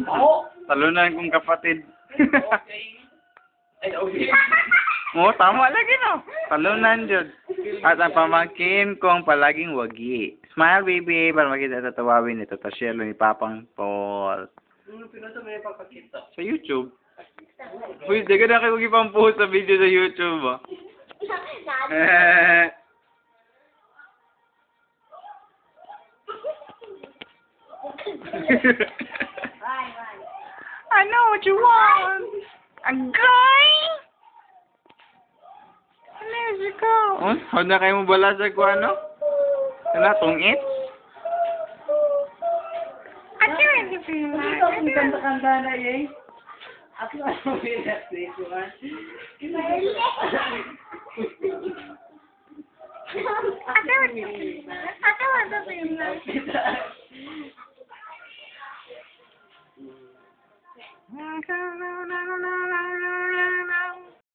Oo. Talunan kong kapatid. Ay, okay. Oo, tama lagi no. Talunan jud. At ang pamangkin kong palaging wagi. Smile baby para makita tatawawin ito. Tasyelo ni Papang Paul. Pinasa mo yung papakita. Sa YouTube. Uy, di ka na kayo ipang-post sa video sa YouTube ah. I know what you want. A guy. Let's go. Oh, huwag na kayo mabalasag ko ano? Ano, tungit? Ito ang kanta-kanta na eh. Ako na ang pinas nito ah. Ate,